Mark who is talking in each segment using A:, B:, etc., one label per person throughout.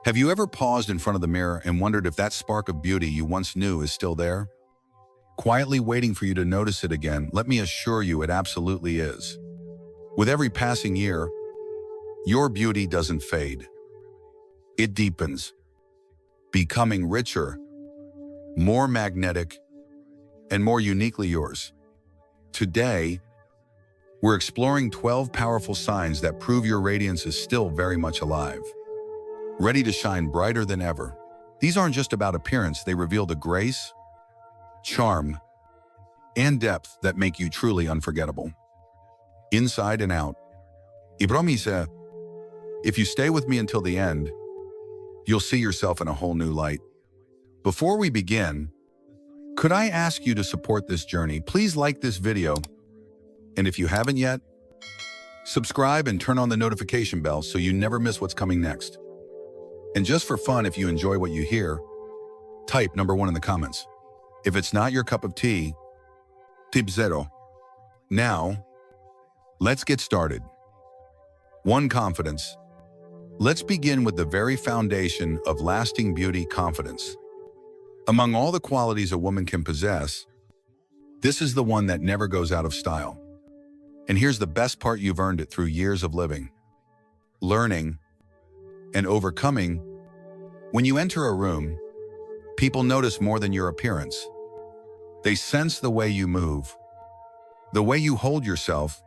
A: Have you ever paused in front of the mirror and wondered if that spark of beauty you once knew is still there? Quietly waiting for you to notice it again, let me assure you it absolutely is. With every passing year, your beauty doesn't fade. It deepens, becoming richer, more magnetic, and more uniquely yours. Today, we're exploring 12 powerful signs that prove your radiance is still very much alive, ready to shine brighter than ever. These aren't just about appearance, they reveal the grace, charm, and depth that make you truly unforgettable. Inside and out. I promise, if you stay with me until the end, you'll see yourself in a whole new light. Before we begin, could I ask you to support this journey? Please like this video, and if you haven't yet, subscribe and turn on the notification bell so you never miss what's coming next. And just for fun, if you enjoy what you hear, type number 1 in the comments. If it's not your cup of tea, tip 0. Now, let's get started. 1. Confidence. Let's begin with the very foundation of lasting beauty, confidence. Among all the qualities a woman can possess, this is the one that never goes out of style. And here's the best part: you've earned it through years of living, learning, and overcoming. When you enter a room, people notice more than your appearance. They sense the way you move, the way you hold yourself,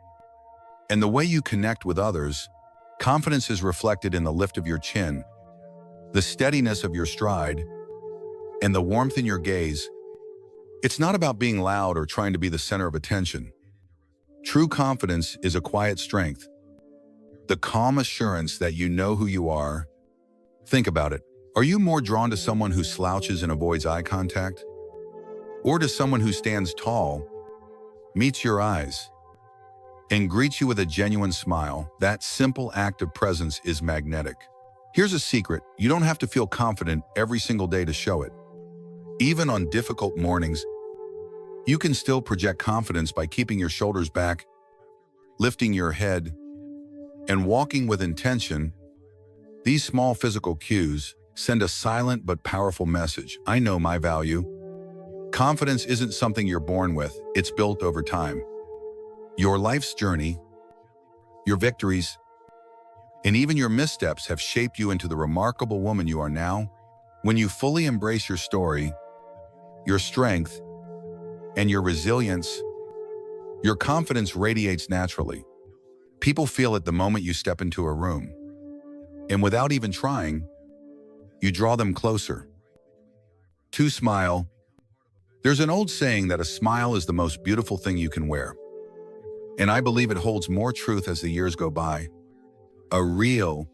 A: and the way you connect with others. Confidence is reflected in the lift of your chin, the steadiness of your stride, and the warmth in your gaze. It's not about being loud or trying to be the center of attention. True confidence is a quiet strength, the calm assurance that you know who you are. Think about it. Are you more drawn to someone who slouches and avoids eye contact? Or to someone who stands tall, meets your eyes, and greets you with a genuine smile? That simple act of presence is magnetic. Here's a secret: you don't have to feel confident every single day to show it. Even on difficult mornings, you can still project confidence by keeping your shoulders back, lifting your head, and walking with intention. These small physical cues send a silent but powerful message: I know my value. Confidence isn't something you're born with, it's built over time. Your life's journey, your victories, and even your missteps have shaped you into the remarkable woman you are now. When you fully embrace your story, your strength, and your resilience, your confidence radiates naturally. People feel it the moment you step into a room. And without even trying, you draw them closer. 2. Smile. There's an old saying that a smile is the most beautiful thing you can wear. And I believe it holds more truth as the years go by. A real,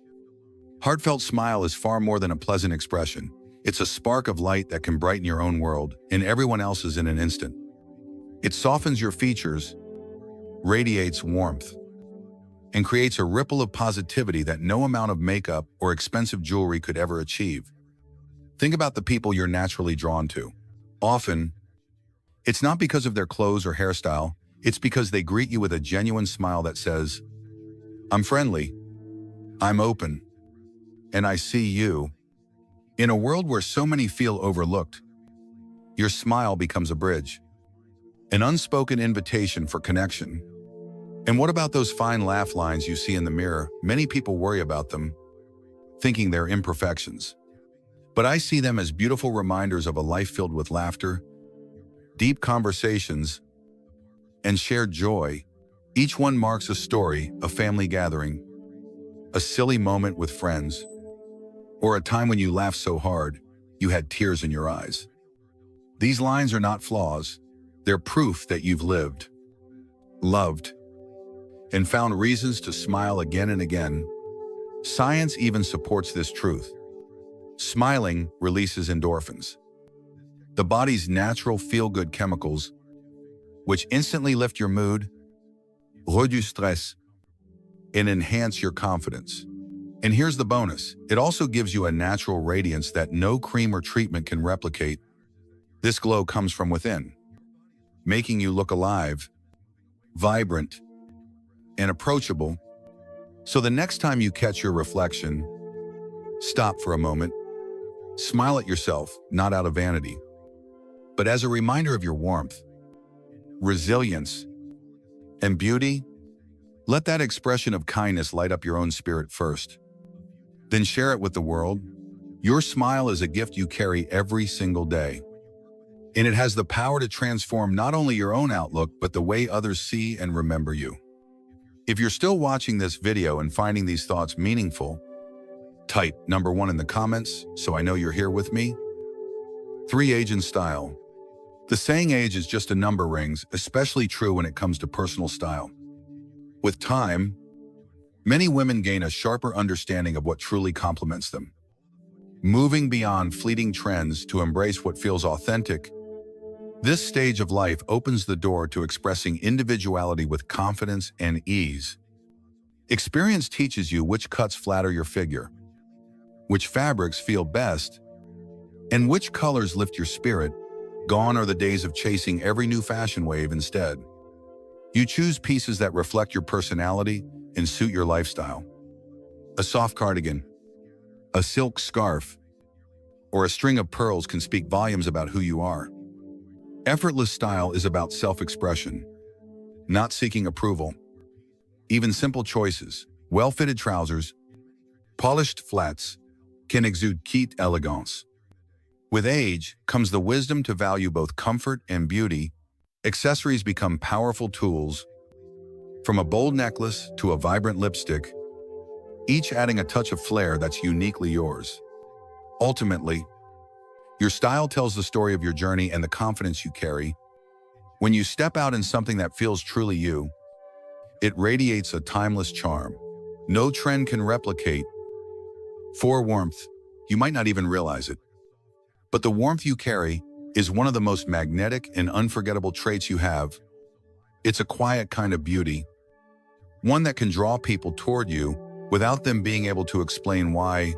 A: heartfelt smile is far more than a pleasant expression. It's a spark of light that can brighten your own world and everyone else's in an instant. It softens your features, radiates warmth, and creates a ripple of positivity that no amount of makeup or expensive jewelry could ever achieve. Think about the people you're naturally drawn to. Often, it's not because of their clothes or hairstyle, it's because they greet you with a genuine smile that says, I'm friendly, I'm open, and I see you. In a world where so many feel overlooked, your smile becomes a bridge, an unspoken invitation for connection. And what about those fine laugh lines you see in the mirror? Many people worry about them, thinking they're imperfections. But I see them as beautiful reminders of a life filled with laughter, deep conversations, and shared joy. Each one marks a story, a family gathering, a silly moment with friends, or a time when you laughed so hard you had tears in your eyes. These lines are not flaws. They're proof that you've lived, loved, and found reasons to smile again and again. Science even supports this truth. Smiling releases endorphins, the body's natural feel-good chemicals, which instantly lift your mood, reduce stress, and enhance your confidence. And here's the bonus: it also gives you a natural radiance that no cream or treatment can replicate. This glow comes from within, making you look alive, vibrant, and approachable. So the next time you catch your reflection, Stop for a moment. Smile at yourself, not out of vanity, but as a reminder of your warmth, resilience, and beauty. Let that expression of kindness light up your own spirit first. Then share it with the world. Your smile is a gift you carry every single day, and it has the power to transform not only your own outlook, but the way others see and remember you. If you're still watching this video and finding these thoughts meaningful, type number 1 in the comments so I know you're here with me. 3. Age and style. The saying age is just a number rings, especially true when it comes to personal style. With time, many women gain a sharper understanding of what truly complements them. Moving beyond fleeting trends to embrace what feels authentic, this stage of life opens the door to expressing individuality with confidence and ease. Experience teaches you which cuts flatter your figure, which fabrics feel best, and which colors lift your spirit. Gone are the days of chasing every new fashion wave. Instead, you choose pieces that reflect your personality and suit your lifestyle. A soft cardigan, a silk scarf, or a string of pearls can speak volumes about who you are. Effortless style is about self-expression, not seeking approval. Even simple choices, well-fitted trousers, polished flats, can exude kit elegance. With age comes the wisdom to value both comfort and beauty. Accessories become powerful tools, from a bold necklace to a vibrant lipstick, each adding a touch of flair that's uniquely yours. Ultimately, your style tells the story of your journey and the confidence you carry. When you step out in something that feels truly you, it radiates a timeless charm no trend can replicate. For warmth, you might not even realize it, but the warmth you carry is one of the most magnetic and unforgettable traits you have. It's a quiet kind of beauty, one that can draw people toward you without them being able to explain why.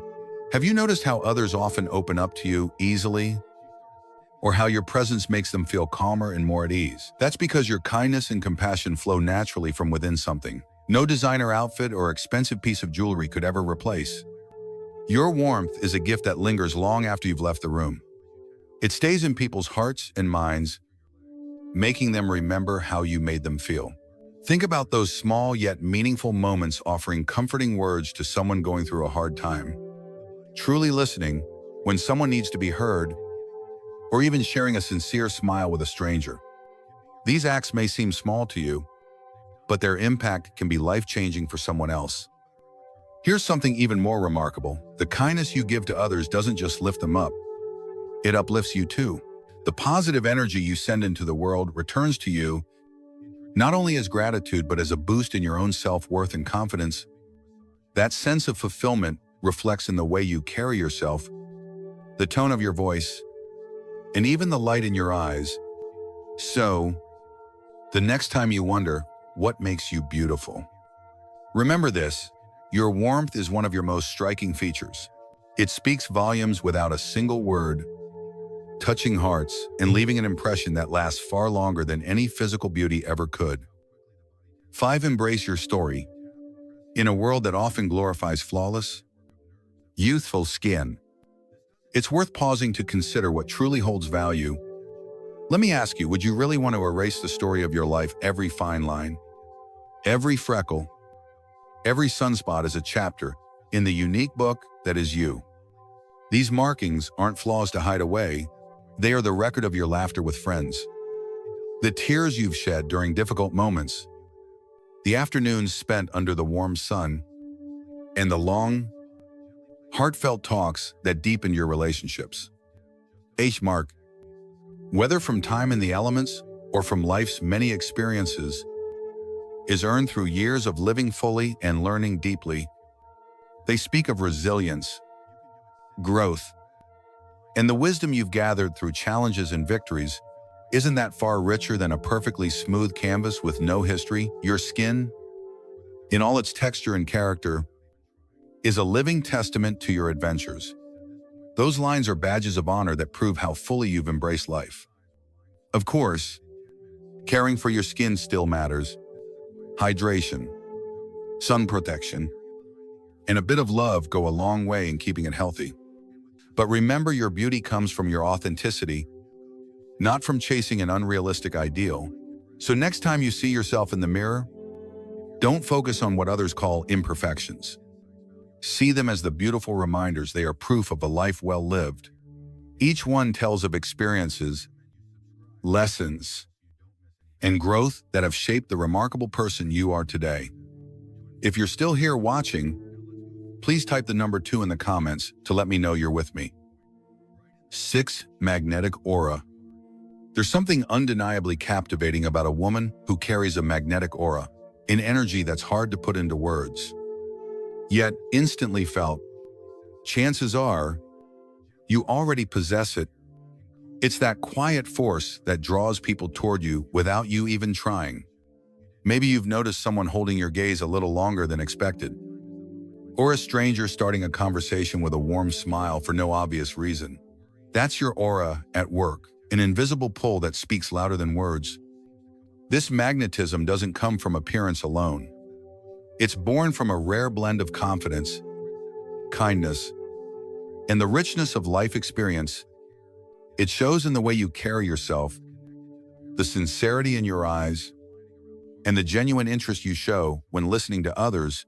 A: Have you noticed how others often open up to you easily? Or how your presence makes them feel calmer and more at ease? That's because your kindness and compassion flow naturally from within something no designer outfit or expensive piece of jewelry could ever replace. Your warmth is a gift that lingers long after you've left the room. It stays in people's hearts and minds, making them remember how you made them feel. Think about those small yet meaningful moments, offering comforting words to someone going through a hard time, truly listening when someone needs to be heard, or even sharing a sincere smile with a stranger. These acts may seem small to you, but their impact can be life-changing for someone else. Here's something even more remarkable. The kindness you give to others doesn't just lift them up, it uplifts you too. The positive energy you send into the world returns to you, not only as gratitude, but as a boost in your own self-worth and confidence. That sense of fulfillment reflects in the way you carry yourself, the tone of your voice, and even the light in your eyes. So, the next time you wonder, what makes you beautiful? Remember this, your warmth is one of your most striking features. It speaks volumes without a single word, touching hearts and leaving an impression that lasts far longer than any physical beauty ever could. 5. Embrace your story. In a world that often glorifies flawless, youthful skin, it's worth pausing to consider what truly holds value. Let me ask you, would you really want to erase the story of your life? Every fine line, every freckle, every sunspot is a chapter in the unique book that is you. These markings aren't flaws to hide away. They are the record of your laughter with friends, the tears you've shed during difficult moments, the afternoons spent under the warm sun, and the long, heartfelt talks that deepen your relationships. Mark, whether from time in the elements or from life's many experiences, is earned through years of living fully and learning deeply. They speak of resilience, growth, and the wisdom you've gathered through challenges and victories. Isn't that far richer than a perfectly smooth canvas with no history? Your skin, in all its texture and character, is a living testament to your adventures. Those lines are badges of honor that prove how fully you've embraced life. Of course, caring for your skin still matters. Hydration, sun protection, and a bit of love go a long way in keeping it healthy. But remember, your beauty comes from your authenticity, not from chasing an unrealistic ideal. So next time you see yourself in the mirror, don't focus on what others call imperfections. See them as the beautiful reminders they are proof of a life well lived. Each one tells of experiences, lessons, and growth that have shaped the remarkable person you are today. If you're still here watching, please type the number 2 in the comments to let me know you're with me. 6. Magnetic aura. There's something undeniably captivating about a woman who carries a magnetic aura, an energy that's hard to put into words, yet instantly felt. Chances are, you already possess it. It's that quiet force that draws people toward you without you even trying. Maybe you've noticed someone holding your gaze a little longer than expected, or a stranger starting a conversation with a warm smile for no obvious reason. That's your aura at work, an invisible pull that speaks louder than words. This magnetism doesn't come from appearance alone. It's born from a rare blend of confidence, kindness, and the richness of life experience. It shows in the way you carry yourself, the sincerity in your eyes, and the genuine interest you show when listening to others.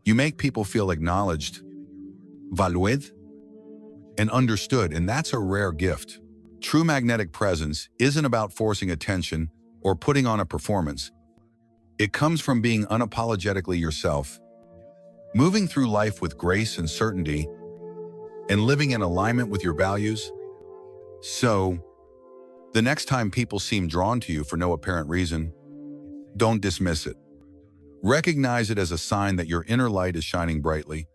A: You make people feel acknowledged, valued, and understood, and that's a rare gift. True magnetic presence isn't about forcing attention or putting on a performance. It comes from being unapologetically yourself, moving through life with grace and certainty, and living in alignment with your values. So, the next time people seem drawn to you for no apparent reason, don't dismiss it. Recognize it as a sign that your inner light is shining brightly,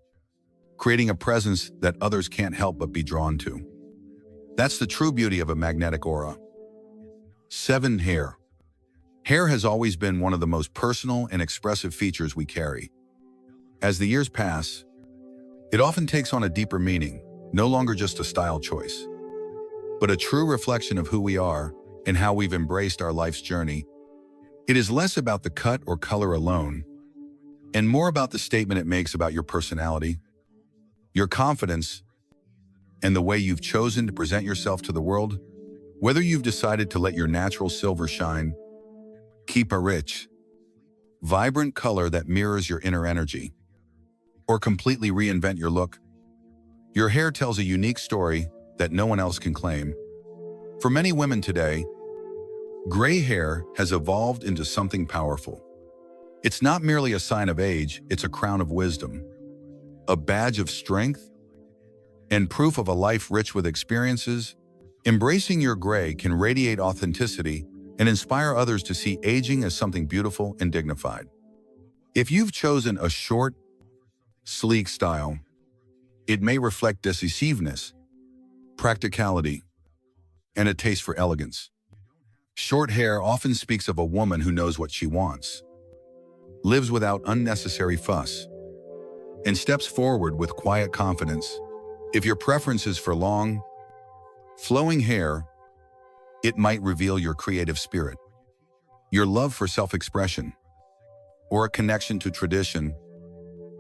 A: creating a presence that others can't help but be drawn to. That's the true beauty of a magnetic aura. 7. Hair. Hair has always been one of the most personal and expressive features we carry. As the years pass, it often takes on a deeper meaning, no longer just a style choice, but a true reflection of who we are and how we've embraced our life's journey. It is less about the cut or color alone, and more about the statement it makes about your personality, your confidence, and the way you've chosen to present yourself to the world. Whether you've decided to let your natural silver shine, keep a rich, vibrant color that mirrors your inner energy, or completely reinvent your look, your hair tells a unique story that no one else can claim. For many women today, gray hair has evolved into something powerful. It's not merely a sign of age, it's a crown of wisdom, a badge of strength, and proof of a life rich with experiences. Embracing your gray can radiate authenticity and inspire others to see aging as something beautiful and dignified. If you've chosen a short, sleek style, it may reflect decisiveness, practicality, and a taste for elegance. Short hair often speaks of a woman who knows what she wants, lives without unnecessary fuss, and steps forward with quiet confidence. If your preference is for long, flowing hair, it might reveal your creative spirit, your love for self-expression, or a connection to tradition.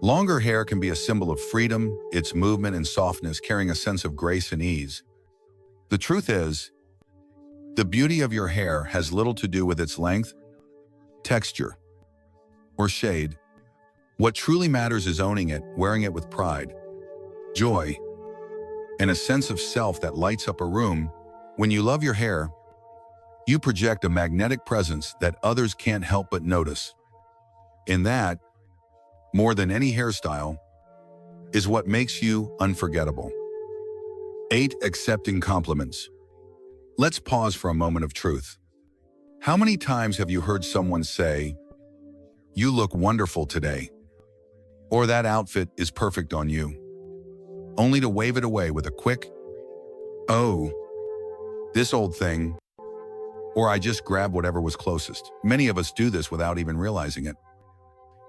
A: Longer hair can be a symbol of freedom, its movement and softness carrying a sense of grace and ease. The truth is, the beauty of your hair has little to do with its length, texture, or shade. What truly matters is owning it, wearing it with pride, joy, and a sense of self that lights up a room. When you love your hair, you project a magnetic presence that others can't help but notice. And that, more than any hairstyle, is what makes you unforgettable. 8. Accepting compliments. Let's pause for a moment of truth. How many times have you heard someone say, "You look wonderful today," or "That outfit is perfect on you," only to wave it away with a quick, "Oh, this old thing," or "I just grabbed whatever was closest"? Many of us do this without even realizing it.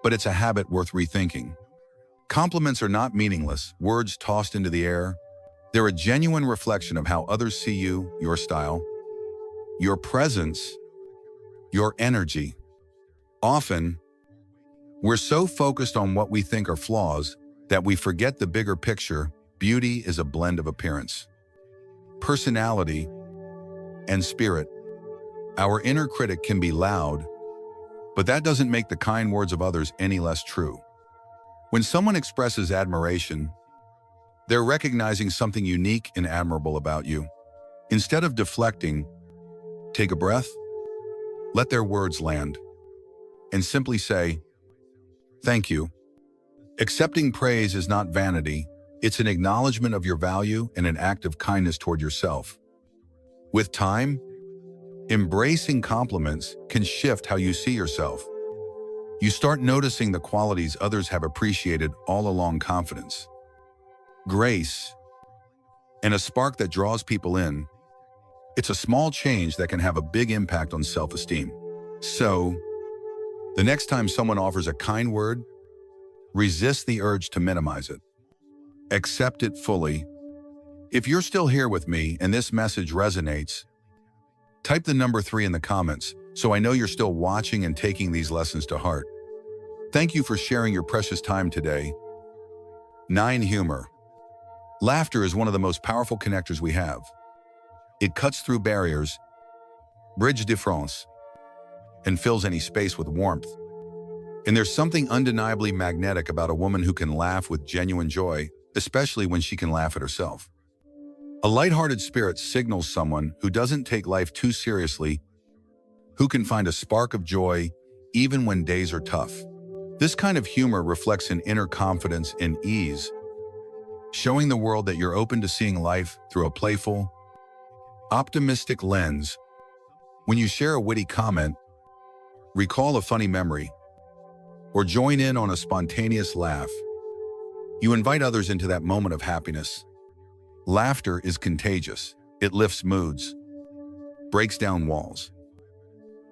A: But it's a habit worth rethinking. Compliments are not meaningless words tossed into the air. They're a genuine reflection of how others see you, your style, your presence, your energy. Often, We're so focused on what we think are flaws that we forget the bigger picture. Beauty is a blend of appearance, personality, and spirit. Our inner critic can be loud, but that doesn't make the kind words of others any less true. When someone expresses admiration, they're recognizing something unique and admirable about you. Instead of deflecting, take a breath, let their words land, and simply say, "Thank you." Accepting praise is not vanity, it's an acknowledgement of your value and an act of kindness toward yourself. With time, embracing compliments can shift how you see yourself. You start noticing the qualities others have appreciated all along: confidence, grace, and a spark that draws people in. It's a small change that can have a big impact on self-esteem. So, the next time someone offers a kind word, resist the urge to minimize it. Accept it fully. If you're still here with me and this message resonates, type the number 3 in the comments so I know you're still watching and taking these lessons to heart. Thank you for sharing your precious time today. 9. Humor. Laughter is one of the most powerful connectors we have. It cuts through barriers, bridges difference, and fills any space with warmth. And there's something undeniably magnetic about a woman who can laugh with genuine joy, especially when she can laugh at herself. A lighthearted spirit signals someone who doesn't take life too seriously, who can find a spark of joy even when days are tough. This kind of humor reflects an inner confidence and ease, showing the world that you're open to seeing life through a playful, optimistic lens. When you share a witty comment, recall a funny memory, or join in on a spontaneous laugh, you invite others into that moment of happiness. Laughter is contagious. It lifts moods, breaks down walls,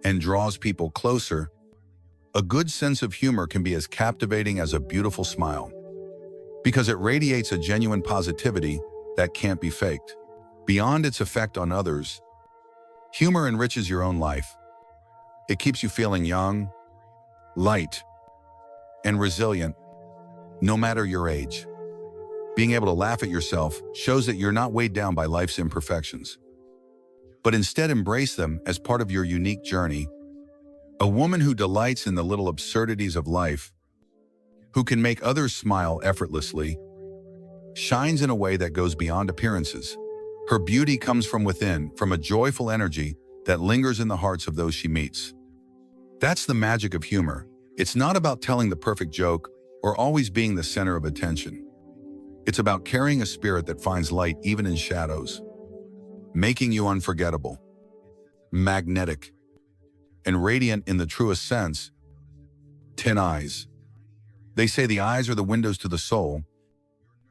A: and draws people closer. A good sense of humor can be as captivating as a beautiful smile, because it radiates a genuine positivity that can't be faked. Beyond its effect on others, humor enriches your own life. It keeps you feeling young, light, and resilient, no matter your age. Being able to laugh at yourself shows that you're not weighed down by life's imperfections, but instead embrace them as part of your unique journey. A woman who delights in the little absurdities of life, who can make others smile effortlessly, shines in a way that goes beyond appearances. Her beauty comes from within, from a joyful energy that lingers in the hearts of those she meets. That's the magic of humor. It's not about telling the perfect joke or always being the center of attention. It's about carrying a spirit that finds light even in shadows, making you unforgettable, magnetic, and radiant in the truest sense. 10 eyes. They say the eyes are the windows to the soul,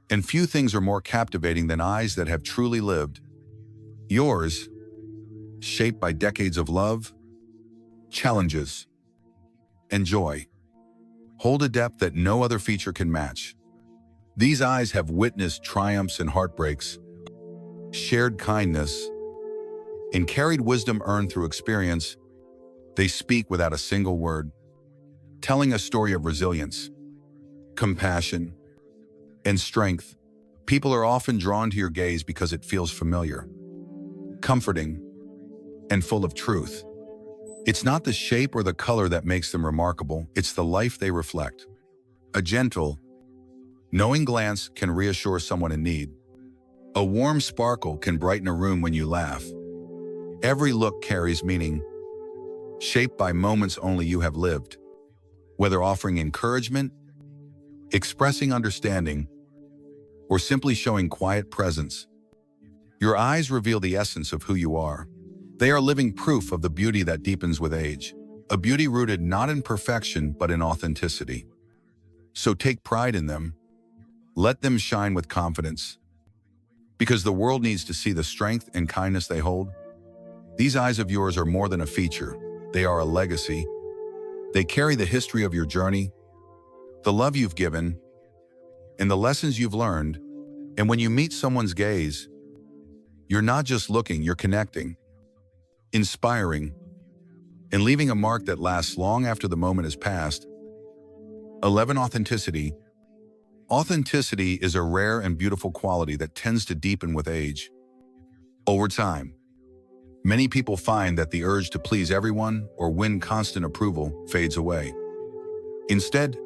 A: and few things are more captivating than eyes that have truly lived. Yours, shaped by decades of love, challenges, and joy, hold a depth that no other feature can match. These eyes have witnessed triumphs and heartbreaks, shared kindness, and carried wisdom earned through experience. They speak without a single word, telling a story of resilience, compassion, and strength. People are often drawn to your gaze because it feels familiar, comforting, and full of truth. It's not the shape or the color that makes them remarkable, it's the life they reflect. A gentle, knowing glance can reassure someone in need. A warm sparkle can brighten a room when you laugh. Every look carries meaning, shaped by moments only you have lived. Whether offering encouragement, expressing understanding, or simply showing quiet presence, your eyes reveal the essence of who you are. They are living proof of the beauty that deepens with age, a beauty rooted not in perfection but in authenticity. So take pride in them. Let them shine with confidence, because the world needs to see the strength and kindness they hold. These eyes of yours are more than a feature. They are a legacy. They carry the history of your journey, the love you've given, and the lessons you've learned. And when you meet someone's gaze, you're not just looking, you're connecting, inspiring, and leaving a mark that lasts long after the moment has passed. 11. Authenticity. Authenticity is a rare and beautiful quality that tends to deepen with age. Over time, many people find that the urge to please everyone or win constant approval fades away. Instead,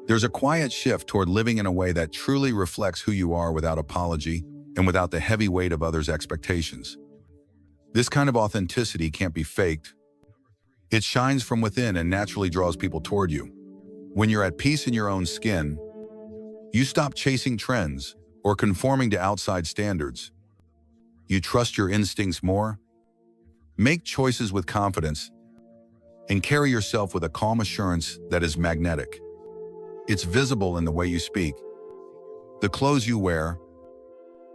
A: there's a quiet shift toward living in a way that truly reflects who you are without apology and without the heavy weight of others' expectations. This kind of authenticity can't be faked. It shines from within and naturally draws people toward you. When you're at peace in your own skin, you stop chasing trends or conforming to outside standards. You trust your instincts more, make choices with confidence, and carry yourself with a calm assurance that is magnetic. It's visible in the way you speak, the clothes you wear,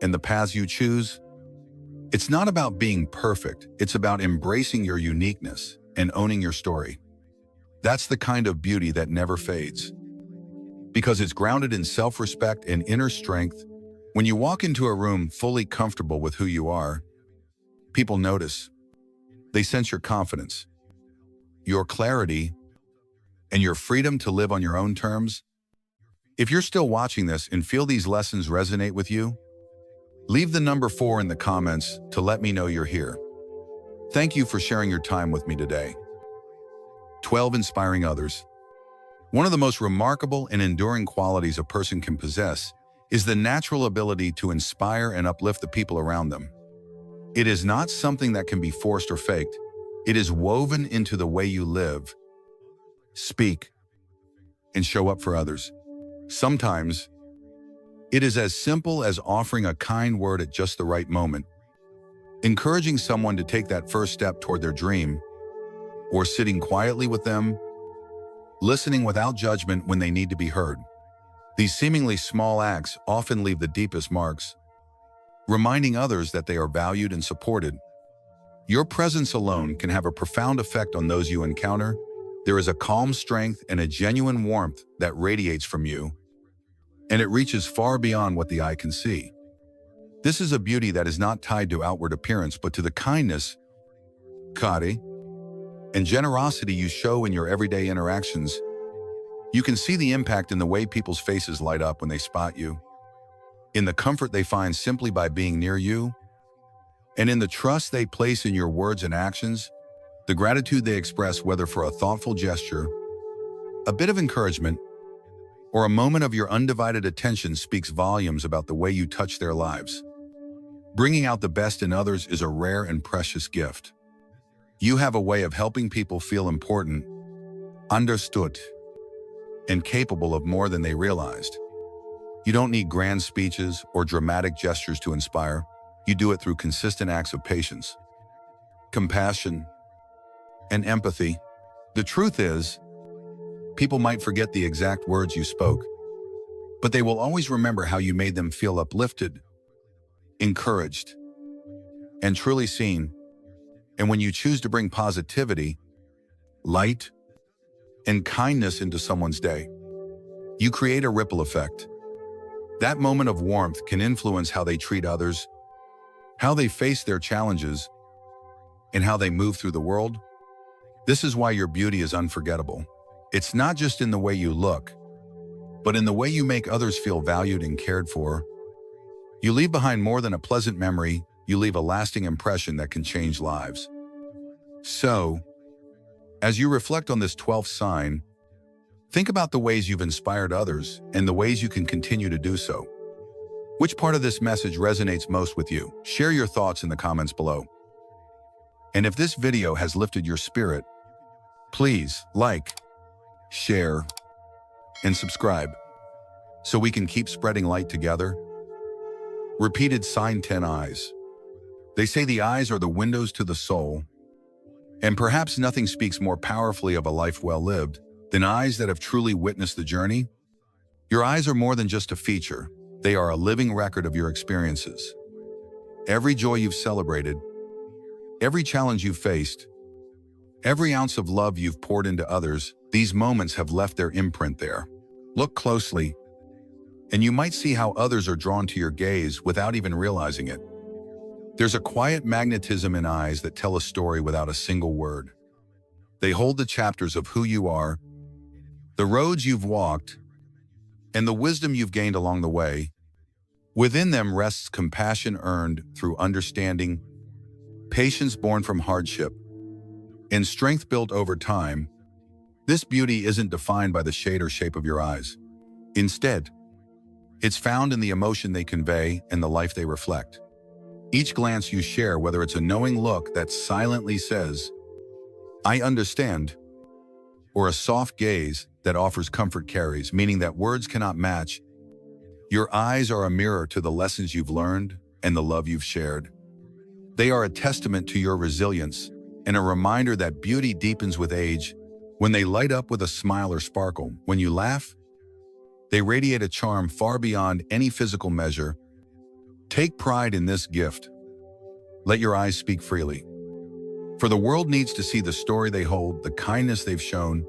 A: and the paths you choose. It's not about being perfect, it's about embracing your uniqueness and owning your story. That's the kind of beauty that never fades, because it's grounded in self-respect and inner strength. When you walk into a room fully comfortable with who you are, people notice. They sense your confidence, your clarity, and your freedom to live on your own terms. If you're still watching this and feel these lessons resonate with you, leave the number 4 in the comments to let me know you're here. Thank you for sharing your time with me today. 12. Inspiring others. One of the most remarkable and enduring qualities a person can possess is the natural ability to inspire and uplift the people around them. It is not something that can be forced or faked. It is woven into the way you live, speak, and show up for others. Sometimes, it is as simple as offering a kind word at just the right moment, encouraging someone to take that first step toward their dream, or sitting quietly with them, listening without judgment when they need to be heard. These seemingly small acts often leave the deepest marks, reminding others that they are valued and supported. Your presence alone can have a profound effect on those you encounter. There is a calm strength and a genuine warmth that radiates from you, and it reaches far beyond what the eye can see. This is a beauty that is not tied to outward appearance, but to the kindness, kari, and generosity you show in your everyday interactions. You can see the impact in the way people's faces light up when they spot you, in the comfort they find simply by being near you, and in the trust they place in your words and actions. The gratitude they express, whether for a thoughtful gesture, a bit of encouragement, or a moment of your undivided attention, speaks volumes about the way you touch their lives. Bringing out the best in others is a rare and precious gift. You have a way of helping people feel important, understood, and capable of more than they realized. You don't need grand speeches or dramatic gestures to inspire. You do it through consistent acts of patience, compassion, and empathy. The truth is, people might forget the exact words you spoke, but they will always remember how you made them feel uplifted, encouraged, and truly seen. And when you choose to bring positivity, light, and kindness into someone's day, you create a ripple effect. That moment of warmth can influence how they treat others, how they face their challenges, and how they move through the world. This is why your beauty is unforgettable. It's not just in the way you look, but in the way you make others feel valued and cared for. You leave behind more than a pleasant memory. You leave a lasting impression that can change lives. So, as you reflect on this 12th sign, think about the ways you've inspired others and the ways you can continue to do so. Which part of this message resonates most with you? Share your thoughts in the comments below. And if this video has lifted your spirit, please like, share, and subscribe so we can keep spreading light together. Repeated sign 10 eyes. They say the eyes are the windows to the soul, and perhaps nothing speaks more powerfully of a life well lived than eyes that have truly witnessed the journey. Your eyes are more than just a feature. They are a living record of your experiences. Every joy you've celebrated, every challenge you've faced, every ounce of love you've poured into others, these moments have left their imprint there. Look closely, and you might see how others are drawn to your gaze without even realizing it. There's a quiet magnetism in eyes that tell a story without a single word. They hold the chapters of who you are, the roads you've walked, and the wisdom you've gained along the way. Within them rests compassion earned through understanding, patience born from hardship, and strength built over time. This beauty isn't defined by the shade or shape of your eyes. Instead, it's found in the emotion they convey and the life they reflect. Each glance you share, whether it's a knowing look that silently says, "I understand," or a soft gaze that offers comfort, carries meaning that words cannot match. Your eyes are a mirror to the lessons you've learned and the love you've shared. They are a testament to your resilience and a reminder that beauty deepens with age. When they light up with a smile or sparkle, when you laugh, they radiate a charm far beyond any physical measure. Take pride in this gift. Let your eyes speak freely. For the world needs to see the story they hold, the kindness they've shown,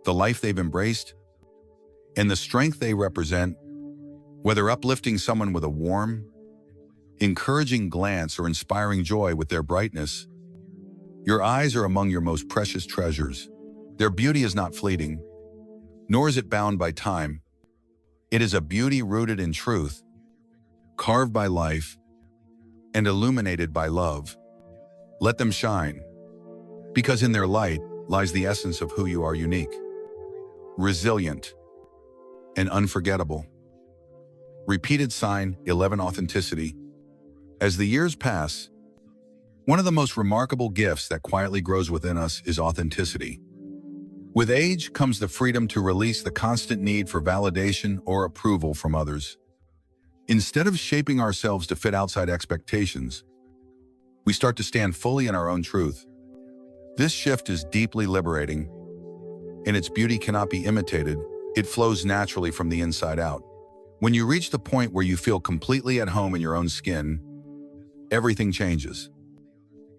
A: the life they've embraced, and the strength they represent. Whether uplifting someone with a warm, encouraging glance or inspiring joy with their brightness, your eyes are among your most precious treasures. Their beauty is not fleeting, nor is it bound by time. It is a beauty rooted in truth, carved by life, and illuminated by love. Let them shine, because in their light lies the essence of who you are: unique, resilient, and unforgettable. Repeated sign 11. Authenticity. As the years pass, one of the most remarkable gifts that quietly grows within us is authenticity. With age comes the freedom to release the constant need for validation or approval from others. Instead of shaping ourselves to fit outside expectations, we start to stand fully in our own truth. This shift is deeply liberating, and its beauty cannot be imitated. It flows naturally from the inside out. When you reach the point where you feel completely at home in your own skin, everything changes.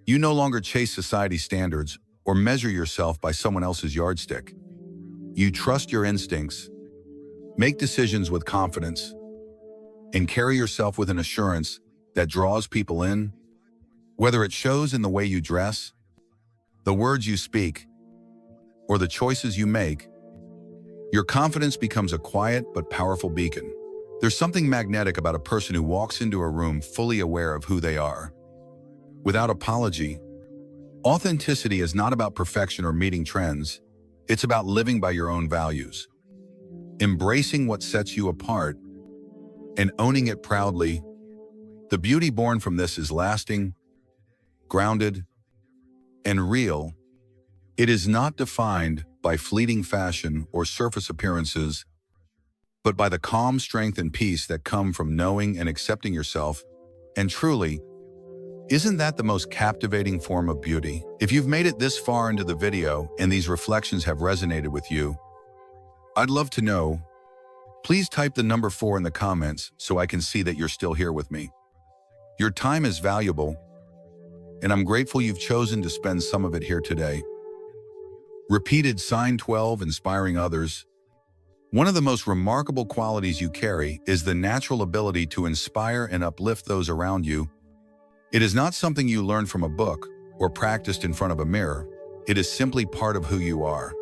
A: You no longer chase society's standards or measure yourself by someone else's yardstick. You trust your instincts, make decisions with confidence, and carry yourself with an assurance that draws people in. Whether it shows in the way you dress, the words you speak, or the choices you make, your confidence becomes a quiet but powerful beacon. There's something magnetic about a person who walks into a room fully aware of who they are. Without apology. Authenticity is not about perfection or meeting trends. It's about living by your own values, embracing what sets you apart, and owning it proudly. The beauty born from this is lasting, grounded, and real. It is not defined by fleeting fashion or surface appearances, but by the calm strength and peace that come from knowing and accepting yourself. And truly, isn't that the most captivating form of beauty? If you've made it this far into the video and these reflections have resonated with you, I'd love to know. Please type the number 4 in the comments so I can see that you're still here with me. Your time is valuable, and I'm grateful you've chosen to spend some of it here today. Repeated sign 12. Inspiring others. One of the most remarkable qualities you carry is the natural ability to inspire and uplift those around you. It is not something you learn from a book or practiced in front of a mirror. It is simply part of who you are.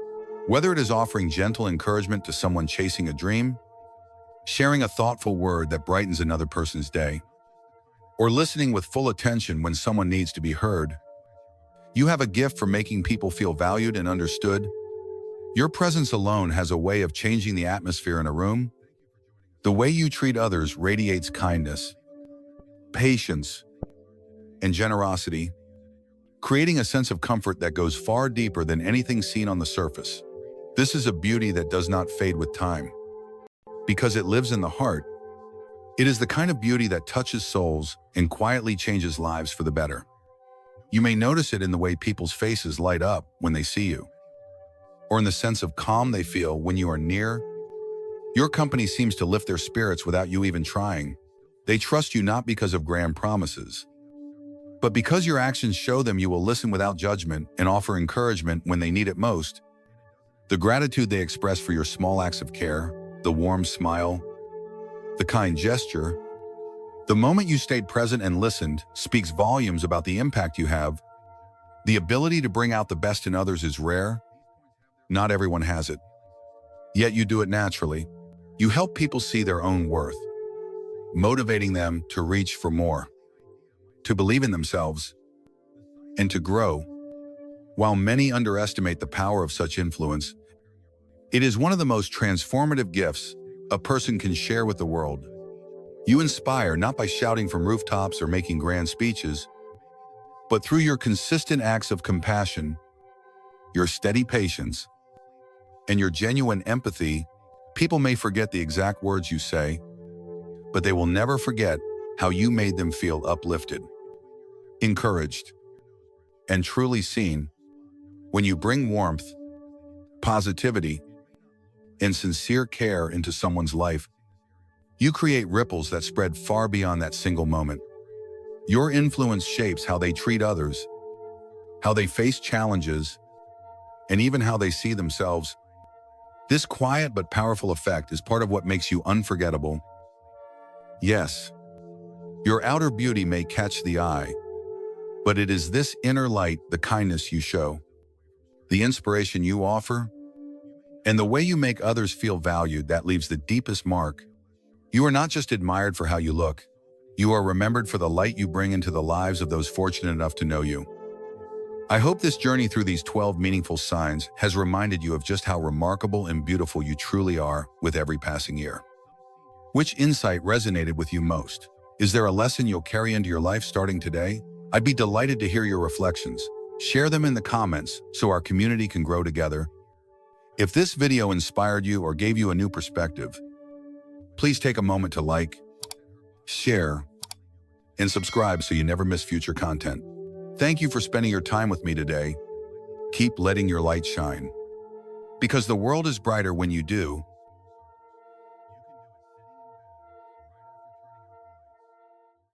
A: Whether it is offering gentle encouragement to someone chasing a dream, sharing a thoughtful word that brightens another person's day, or listening with full attention when someone needs to be heard, you have a gift for making people feel valued and understood. Your presence alone has a way of changing the atmosphere in a room. The way you treat others radiates kindness, patience, and generosity, creating a sense of comfort that goes far deeper than anything seen on the surface. This is a beauty that does not fade with time, because it lives in the heart. It is the kind of beauty that touches souls and quietly changes lives for the better. You may notice it in the way people's faces light up when they see you, or in the sense of calm they feel when you are near. Your company seems to lift their spirits without you even trying. They trust you not because of grand promises, but because your actions show them you will listen without judgment and offer encouragement when they need it most. The gratitude they express for your small acts of care, the warm smile, the kind gesture, the moment you stayed present and listened, speaks volumes about the impact you have. The ability to bring out the best in others is rare. Not everyone has it. Yet you do it naturally. You help people see their own worth, motivating them to reach for more, to believe in themselves, and to grow. While many underestimate the power of such influence, it is one of the most transformative gifts a person can share with the world. You inspire not by shouting from rooftops or making grand speeches, but through your consistent acts of compassion, your steady patience, and your genuine empathy. People may forget the exact words you say, but they will never forget how you made them feel uplifted, encouraged, and truly seen. When you bring warmth, positivity, and sincere care into someone's life, you create ripples that spread far beyond that single moment. Your influence shapes how they treat others, how they face challenges, and even how they see themselves. This quiet but powerful effect is part of what makes you unforgettable. Yes, your outer beauty may catch the eye, but it is this inner light, the kindness you show, the inspiration you offer, and the way you make others feel valued that leaves the deepest mark. You are not just admired for how you look, you are remembered for the light you bring into the lives of those fortunate enough to know you. I hope this journey through these 12 meaningful signs has reminded you of just how remarkable and beautiful you truly are with every passing year. Which insight resonated with you most? Is there a lesson you'll carry into your life starting today? I'd be delighted to hear your reflections. Share them in the comments so our community can grow together. If this video inspired you or gave you a new perspective, please take a moment to like, share, and subscribe so you never miss future content. Thank you for spending your time with me today. Keep letting your light shine, because the world is brighter when you do.